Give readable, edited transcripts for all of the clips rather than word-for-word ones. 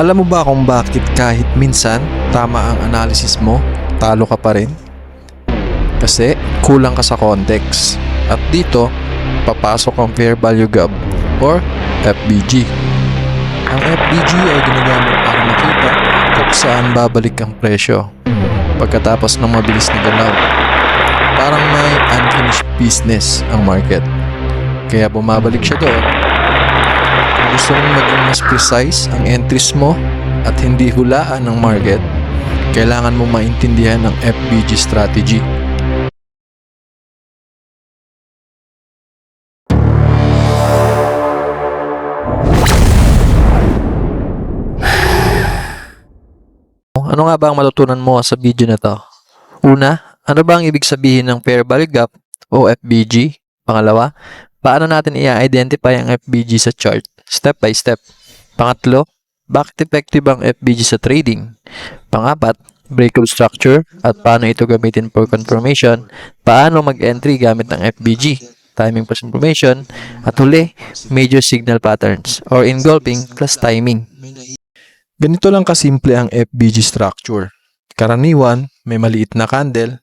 Alam mo ba kung bakit kahit minsan tama ang analysis mo, talo ka pa rin? Kasi kulang ka sa context. At dito, papasok ang Fair Value Gap or FVG. Ang FVG ay ginagamit para makita kung saan babalik ang presyo pagkatapos ng mabilis na galaw. Parang may unfinished business ang market. Kaya bumabalik siya doon. Kung gusto mong maging mas precise ang entries mo at hindi hulaan ng market, kailangan mo maintindihan ang FVG strategy. Ano nga ba ang matutunan mo sa video na to? Una, ano ba ang ibig sabihin ng Fair Value Gap o FVG? Pangalawa, paano natin i-identify ang FVG sa chart step by step? Pangatlo, bakit effective ang FVG sa trading? Pangapat, breakout structure at paano ito gamitin for confirmation? Paano mag-entry gamit ng FVG? Timing plus information. At huli, major signal patterns or engulfing plus timing. Ganito lang kasimple ang FVG structure. Karaniwan, may maliit na candle,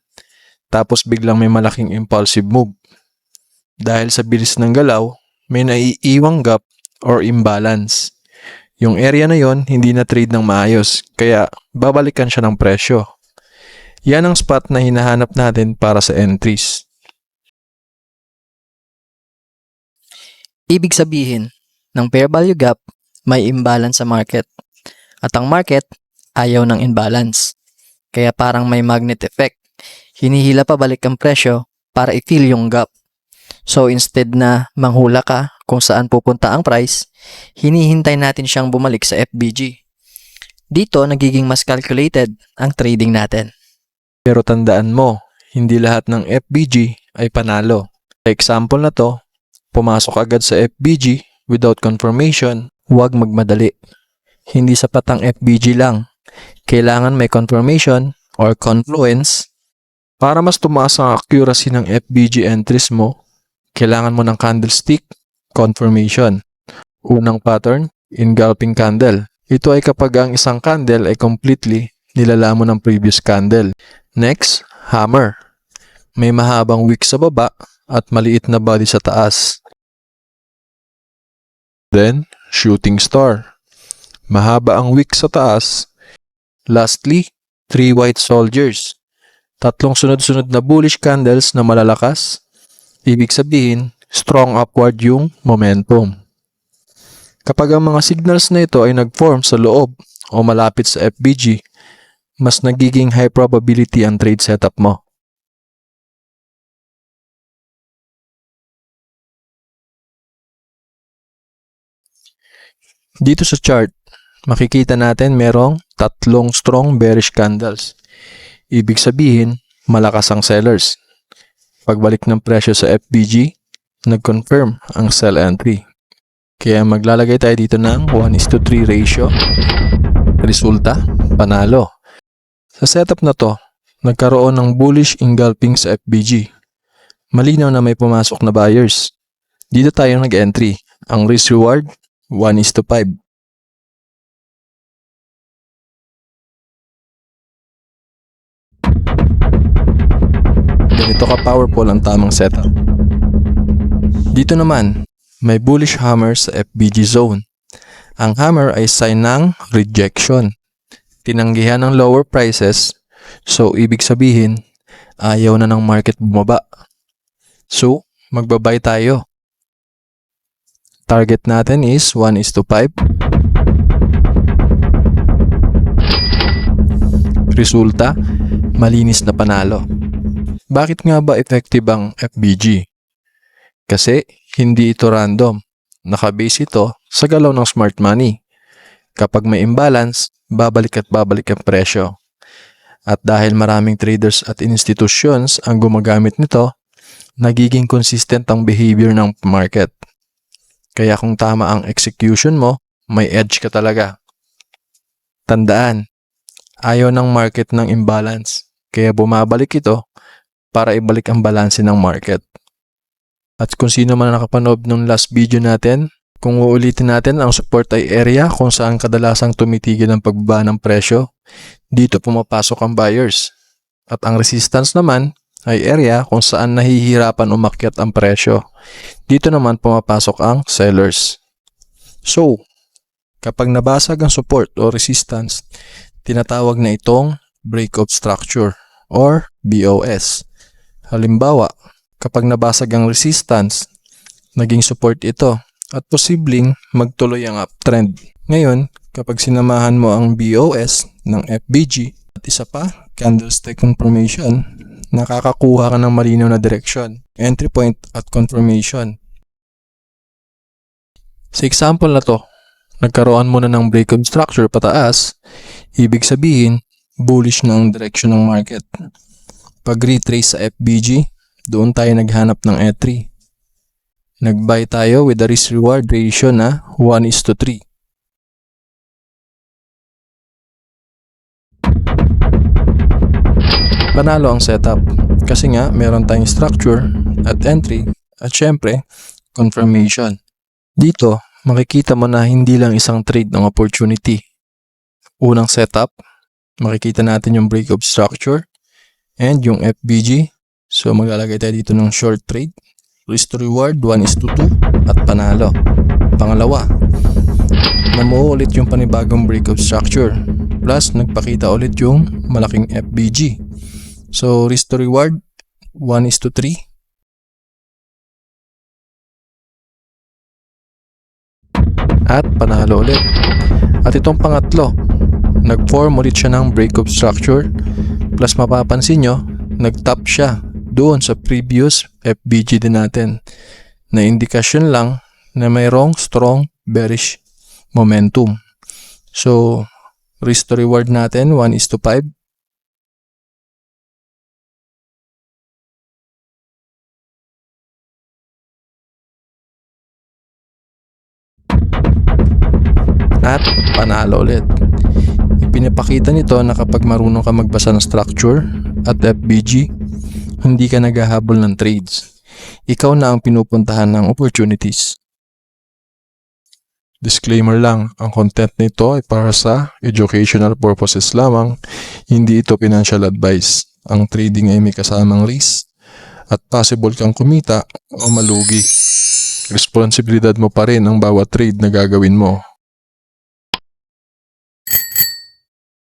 tapos biglang may malaking impulsive move. Dahil sa bilis ng galaw, may naiiwang gap or imbalance. Yung area na yon hindi na trade ng maayos, kaya babalikan siya ng presyo. Yan ang spot na hinahanap natin para sa entries. Ibig sabihin, ng fair value gap, may imbalance sa market. At ang market, ayaw ng imbalance. Kaya parang may magnet effect. Hinihila pa balik ang presyo para i-fill yung gap. So instead na manghula ka kung saan pupunta ang price, hinihintay natin siyang bumalik sa FVG. Dito, nagiging mas calculated ang trading natin. Pero tandaan mo, hindi lahat ng FVG ay panalo. Sa example na to, pumasok agad sa FVG without confirmation, huwag magmadali. Hindi sapat ang FVG lang. Kailangan may confirmation or confluence. Para mas tumaas ang accuracy ng FVG entries mo, kailangan mo ng candlestick confirmation. Unang pattern, engulfing candle. Ito ay kapag ang isang candle ay completely nilalamon ng previous candle. Next, hammer. May mahabang wick sa baba at maliit na body sa taas. Then, shooting star. Mahaba ang wick sa taas. Lastly, 3 white soldiers. Tatlong sunod-sunod na bullish candles na malalakas. Ibig sabihin, strong upward yung momentum. Kapag ang mga signals na ito ay nag-form sa loob o malapit sa FVG, mas nagiging high probability ang trade setup mo. Dito sa chart, makikita natin merong tatlong strong bearish candles. Ibig sabihin, malakas ang sellers. Pagbalik ng presyo sa FVG, nag-confirm ang sell entry. Kaya maglalagay tayo dito ng 1:3 ratio. Resulta, panalo. Sa setup na to, nagkaroon ng bullish engulfing sa FVG. Malinaw na may pumasok na buyers. Dito tayo nag-entry. Ang risk reward, 1:5. Ganito ka-powerful ang tamang setup. Dito naman, may bullish hammer sa FVG zone. Ang hammer ay sign ng rejection. Tinanggihan ng lower prices, so ibig sabihin, ayaw na ng market bumaba. So, magbabay tayo. Target natin is 1:5. Resulta, malinis na panalo. Bakit nga ba effective ang FVG? Kasi hindi ito random. Nakabase ito sa galaw ng smart money. Kapag may imbalance, babalik at babalik ang presyo. At dahil maraming traders at institutions ang gumagamit nito, nagiging consistent ang behavior ng market. Kaya kung tama ang execution mo, may edge ka talaga. Tandaan, ayaw ng market ng imbalance. Kaya bumabalik ito para ibalik ang balanse ng market. At kung sino man nakapanood ng last video natin, Kung uulitin natin, ang support ay area kung saan kadalasang tumitigil ang pagbaba ng presyo. Dito pumapasok ang buyers. At ang resistance naman ay area kung saan nahihirapan umakyat ang presyo. Dito naman pumapasok ang sellers. So, kapag nabasag ang support o resistance, tinatawag na itong break of structure or BOS. Halimbawa, kapag nabasag ang resistance, naging support ito at posibleng magtuloy ang uptrend. Ngayon, kapag sinamahan mo ang BOS ng FBG at isa pa, candlestick confirmation, nakakakuha ka ng malinaw na direksyon, entry point at confirmation. Sa example na to, nagkaroon muna ng break of structure pataas, ibig sabihin, bullish na ang direksyon ng market. Pag retrace sa FBG, doon tayo naghanap ng entry. Nag-buy tayo with a risk-reward ratio na 1:3. Panalo ang setup kasi nga meron tayong structure at entry at syempre confirmation. Dito, makikita mo na hindi lang isang trade ng opportunity. Unang setup, makikita natin yung break of structure and yung FBG. So maglalagay tayo dito ng short trade. Risk to reward 1:2 at panalo. Pangalawa, namuo ulit yung panibagong break of structure. Plus, nagpakita ulit yung malaking FBG. So, risk to reward 1:3. At panalo ulit. At itong pangatlo, nag-form ulit siya ng break of structure. Plus, mapapansin nyo, nag-top siya doon sa previous FBG din natin na indikasyon lang na mayroong strong bearish momentum. So, risk to reward natin 1:5. At panalo ulit. Ipinapakita nito na kapag marunong ka magbasa ng structure at FBG, hindi ka naghahabol ng trades. Ikaw na ang pinupuntahan ng opportunities. Disclaimer lang, ang content nito ay para sa educational purposes lamang, hindi ito financial advice. Ang trading ay may kasamang risk at possible kang kumita o malugi. Responsibilidad mo pa rin ang bawat trade na gagawin mo.